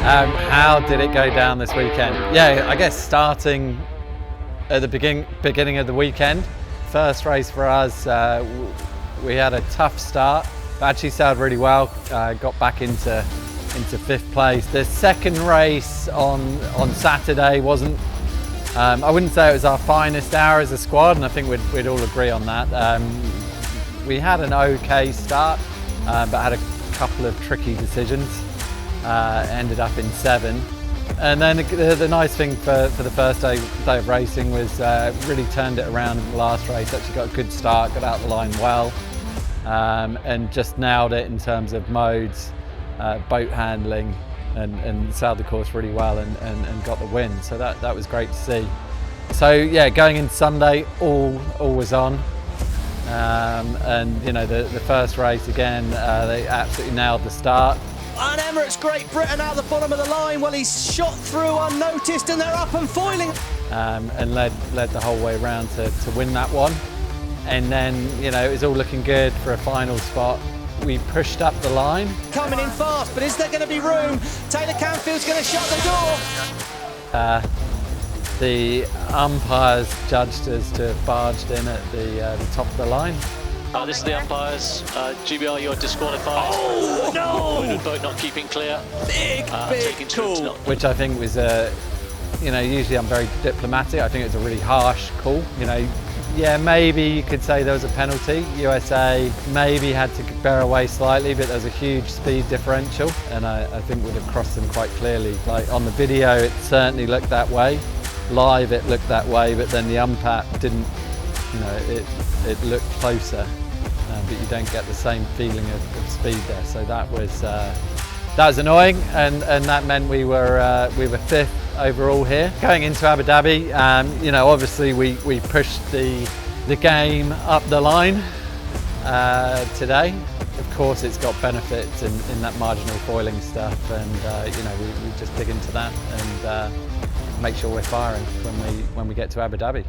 How did it go down this weekend? Yeah, I guess starting at the beginning of the weekend. First race for us, we had a tough start, but actually sailed really well. Got back into fifth place. The second race on Saturday wasn't, I wouldn't say it was our finest hour as a squad, and I think we'd all agree on that. We had an okay start, but had a couple of tricky decisions. Ended up in 7. And then the nice thing for the first day of racing was really turned it around in the last race. Actually got a good start, got out the line well, and just nailed it in terms of modes, boat handling, and sailed the course really well and got the win. So that was great to see. So yeah, going into Sunday, all was on. And you know, the first race again, they absolutely nailed the start. And Emirates Great Britain out the bottom of the line. Well, he's shot through unnoticed and they're up and foiling. And led the whole way around to win that one. And then, you know, it was all looking good for a final spot. We pushed up the line. Coming in fast, but is there going to be room? Taylor Canfield's going to shut the door. The umpires judged us to have barged in at the top of the line. This is the umpires. GBR, you're disqualified. Oh, no! Boat not keeping clear. Big call. Which I think was you know, usually I'm very diplomatic. I think it was a really harsh call. You know, yeah, maybe you could say there was a penalty. USA maybe had to bear away slightly, but there was a huge speed differential, and I think would have crossed them quite clearly. Like on the video, it certainly looked that way. Live, it looked that way, but then the umpire didn't. You know, it looked closer, but you don't get the same feeling of speed there. So that was annoying, and that meant we were 5th overall here. Going into Abu Dhabi, you know, obviously we pushed the game up the line today. Of course, it's got benefits in that marginal foiling stuff, and you know, we just dig into that and make sure we're firing when we get to Abu Dhabi.